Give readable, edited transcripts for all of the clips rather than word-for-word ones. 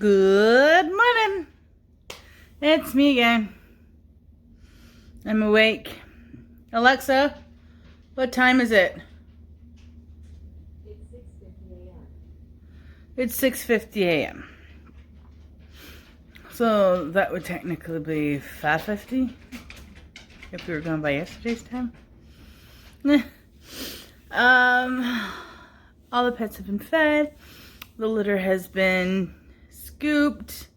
Good morning. It's me again. I'm awake. Alexa, what time is it? It's 6:50 a.m. It's 6:50 a.m. So that would technically be 5:50 if we were going by yesterday's time. All the pets have been fed. The litter has been scooped.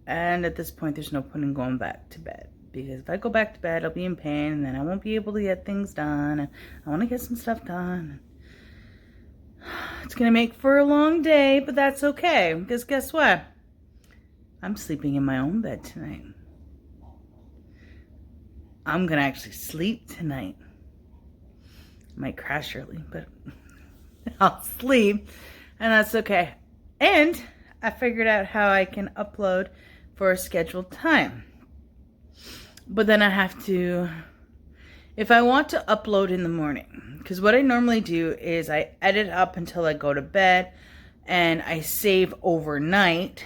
And at this point, there's no point in going back to bed. Because if I go back to bed, I'll be in pain. And then I won't be able to get things done. And I want to get some stuff done. It's going to make for a long day, but that's okay. Because guess what? I'm sleeping in my own bed tonight. I'm going to actually sleep tonight. I might crash early, but I'll sleep. And that's okay. And I figured out how I can upload for a scheduled time. But then I have to, if I want to upload in the morning, because what I normally do is I edit up until I go to bed and I save overnight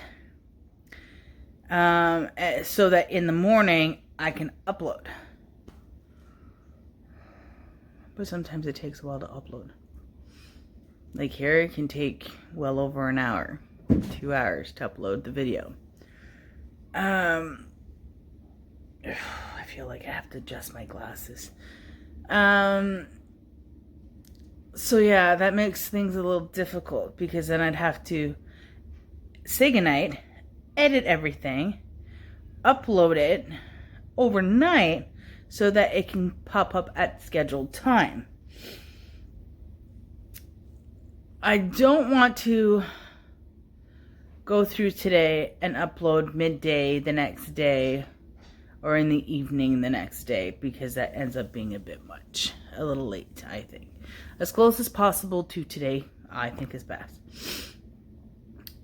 so that in the morning I can upload. But sometimes it takes a while to upload. Like here, it can take well over an hour, 2 hours to upload the video. I feel like I have to adjust my glasses. So yeah, that makes things a little difficult because then I'd have to say goodnight, edit everything, upload it overnight so that it can pop up at scheduled time. I don't want to go through today and upload midday the next day or in the evening the next day because that ends up being a bit much. A little late, I think. As close as possible to today, I think is best.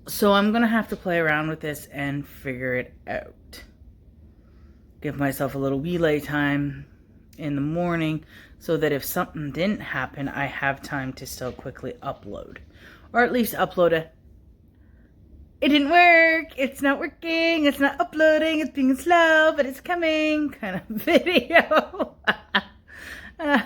So I'm going to have to play around with this and figure it out. Give myself a little relay time in the morning so that if something didn't happen, I have time to still quickly upload. Or at least upload a, it didn't work, it's not working, it's not uploading, it's being slow, but it's coming kind of video. I'm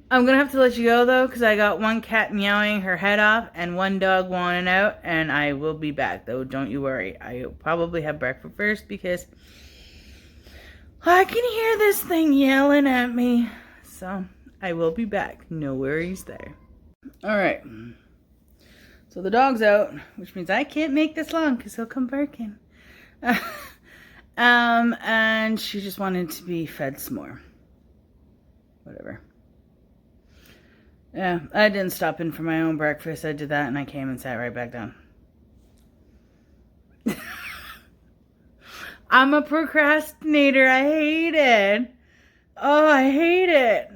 going to have to let you go though because I got one cat meowing her head off and one dog wanting out, and I will be back though, don't you worry. I'll probably have breakfast first because I can hear this thing yelling at me. So I will be back. No worries there. Alright. So the dog's out, which means I can't make this long because he'll come barking. And she just wanted to be fed some more. Whatever. Yeah, I didn't stop in for my own breakfast. I did that and I came and sat right back down. I'm a procrastinator. I hate it. Oh, I hate it.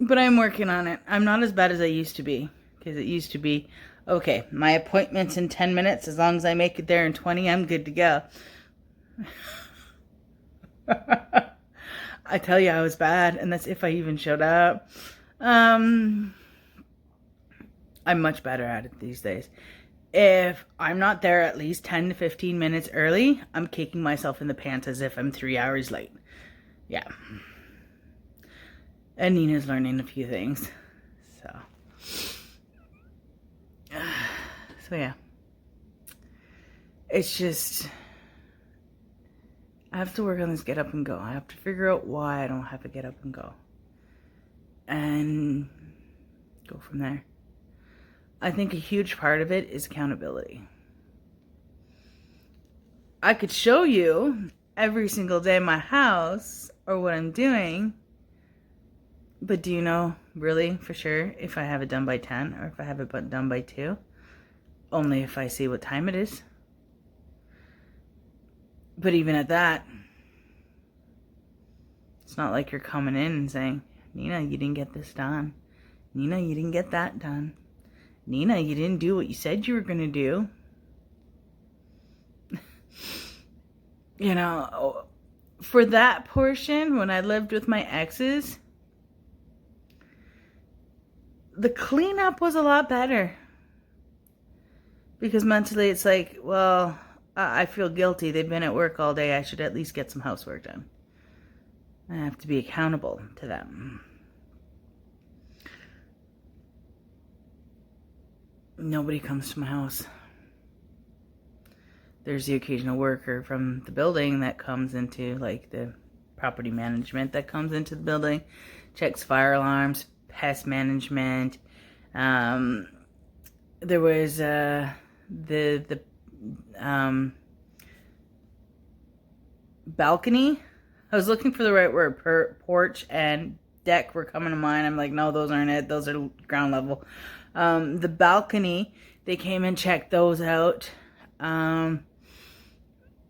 But I'm working on it. I'm not as bad as I used to be. Because it used to be, okay, my appointment's in 10 minutes. As long as I make it there in 20, I'm good to go. I tell you, I was bad. And that's if I even showed up. I'm much better at it these days. If I'm not there at least 10 to 15 minutes early, I'm kicking myself in the pants as if I'm 3 hours late. Yeah. And Nina's learning a few things. So yeah. It's just, I have to work on this get up and go. I have to figure out why I don't have a get up and go. And go from there. I think a huge part of it is accountability. I could show you every single day in my house or what I'm doing. But do you know really for sure if I have it done by 10 or if I have it done by 2? Only if I see what time it is. But even at that, it's not like you're coming in and saying, Nina, you didn't get this done. Nina, you didn't get that done. Nina, you didn't do what you said you were going to do. You know, for that portion, when I lived with my exes, the cleanup was a lot better. Because mentally it's like, well, I feel guilty. They've been at work all day. I should at least get some housework done. I have to be accountable to them. Nobody comes to my house. There's the occasional worker from the building that comes into, like, the property management that comes into the building, checks fire alarms, pest management. There was the balcony. I was looking for the right word. Porch and deck were coming to mind. I'm like, no, those aren't it. Those are ground level. The balcony, they came and checked those out.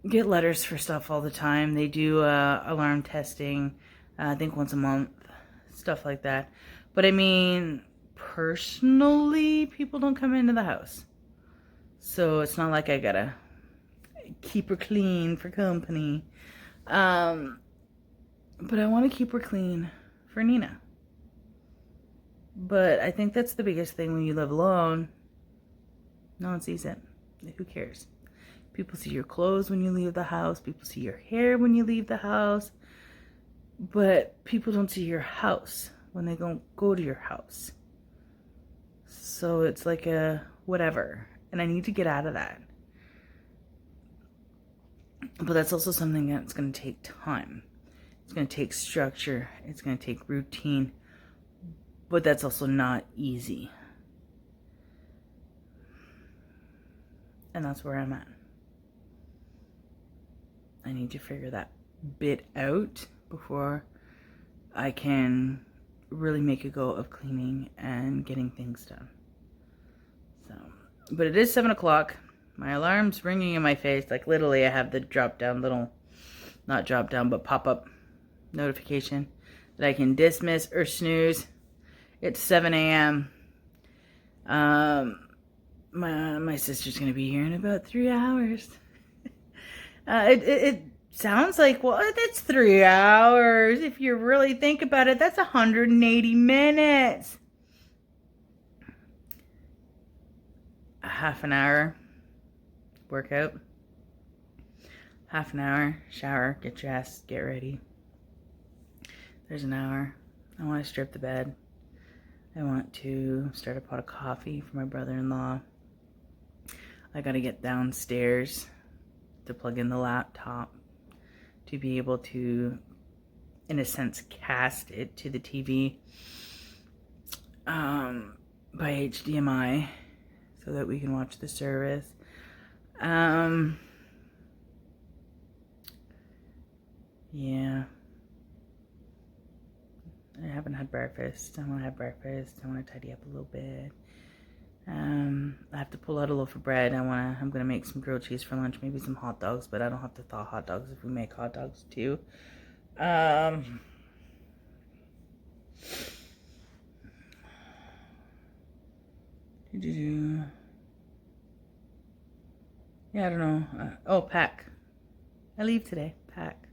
Get letters for stuff all the time. They do alarm testing, I think once a month, stuff like that. But I mean, personally, people don't come into the house. So it's not like I gotta keep her clean for company. But I want to keep her clean for Nina. But I think that's the biggest thing when you live alone. No one sees it. Who cares? People see your clothes when you leave the house. People see your hair when you leave the house. But people don't see your house when they go to your house. So it's like a whatever. And I need to get out of that. But that's also something that's going to take time. It's going to take structure. It's going to take routine. But that's also not easy. And that's where I'm at. I need to figure that bit out before I can really make a go of cleaning and getting things done. So, but it is 7 o'clock. My alarm's ringing in my face. Like literally I have the drop down little, not drop down, but pop up notification that I can dismiss or snooze. It's 7 a.m. My sister's gonna be here in about 3 hours. It sounds like, well, that's 3 hours. If you really think about it, that's 180 minutes. A half an hour workout. Half an hour shower, get dressed, get ready. There's an hour. I want to strip the bed. I want to start a pot of coffee for my brother-in-law. I gotta get downstairs to plug in the laptop to be able to, in a sense, cast it to the TV by HDMI so that we can watch the service. Yeah. I haven't had breakfast. I want to have breakfast. I want to tidy up a little bit. I have to pull out a loaf of bread. I'm gonna make some grilled cheese for lunch, maybe some hot dogs, but I don't have to thaw hot dogs if we make hot dogs too. Yeah, I don't know. Pack. I leave today. Pack.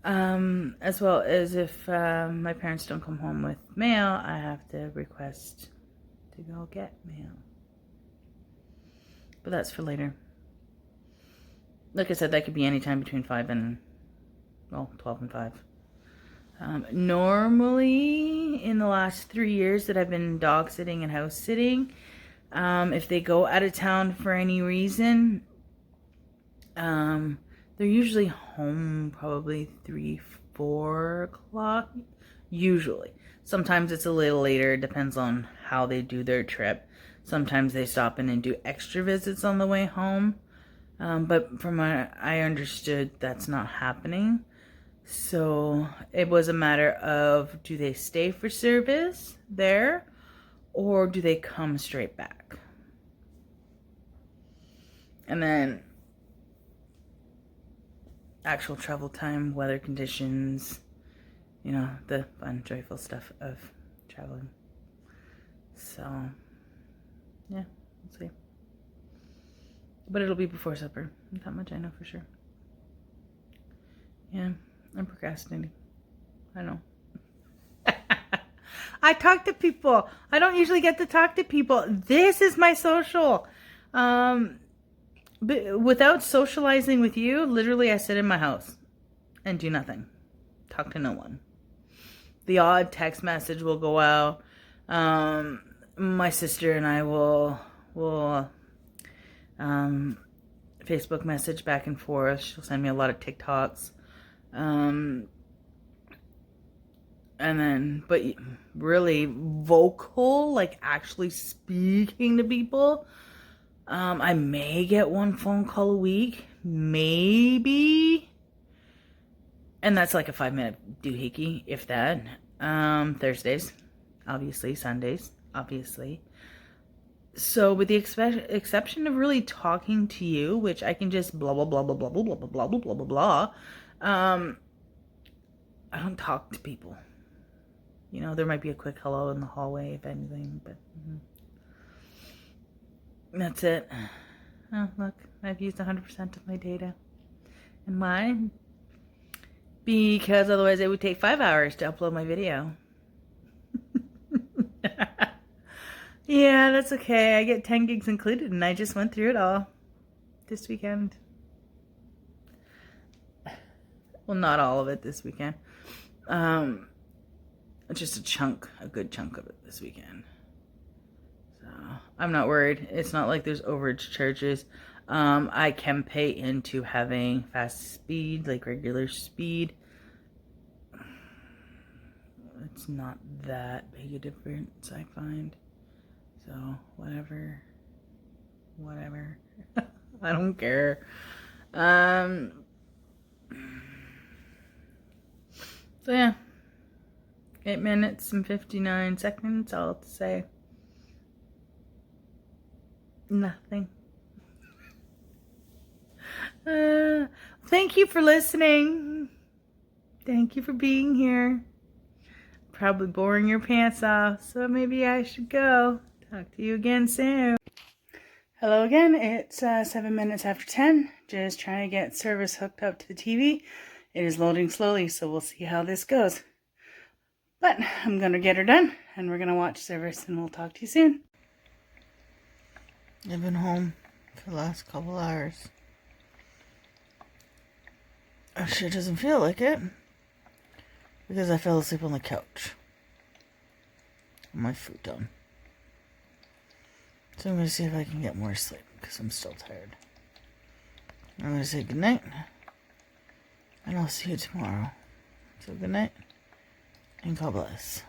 As well as if my parents don't come home with mail, I have to request to go get mail. But that's for later. Like I said, that could be any time between 12 and 5. Normally, in the last 3 years that I've been dog sitting and house sitting, if they go out of town for any reason, they're usually home probably 3-4 o'clock. Usually. Sometimes it's a little later. It depends on how they do their trip. Sometimes they stop in and do extra visits on the way home. But from what I understood, that's not happening. So it was a matter of, do they stay for service there or do they come straight back? And then actual travel time, weather conditions, you know, the fun, joyful stuff of traveling. So, yeah, we'll see. But it'll be before supper. That much I know for sure. Yeah, I'm procrastinating. I know. I talk to people. I don't usually get to talk to people. This is my social. But without socializing with you, literally I sit in my house and do nothing. Talk to no one. The odd text message will go out. My sister and I will Facebook message back and forth. She'll send me a lot of TikToks. And then, but really vocal, like actually speaking to people, I may get one phone call a week, maybe. And that's like a 5-minute doohickey, if that. Thursdays, obviously. Sundays, obviously. So with the exception of really talking to you, which I can just blah, blah, blah, blah, blah, blah, blah, blah, blah, blah, blah, blah, I don't talk to people. You know, there might be a quick hello in the hallway, if anything, but that's it. Oh, look, I've used 100% of my data. And mine? Because otherwise it would take 5 hours to upload my video. Yeah, that's okay. I get 10 gigs included, and I just went through it all this weekend. Well, not all of it this weekend. Just a good chunk of it this weekend. So I'm not worried. It's not like there's overage charges. I can pay into having fast speed, like regular speed. It's not that big a difference, I find. So whatever. I don't care. So yeah. 8 minutes and 59 seconds, all to say. Nothing. Thank you for listening. Thank you for being here. Probably boring your pants off, so maybe I should go. Talk to you again soon. Hello again. It's 7 minutes after 10. Just trying to get service hooked up to the TV. It is loading slowly, so we'll see how this goes. But I'm going to get her done, and we're going to watch service, and we'll talk to you soon. I've been home for the last couple hours. It sure doesn't feel like it, because I fell asleep on the couch. On my futon. So I'm going to see if I can get more sleep, because I'm still tired. I'm going to say goodnight, and I'll see you tomorrow. So good night. And God bless.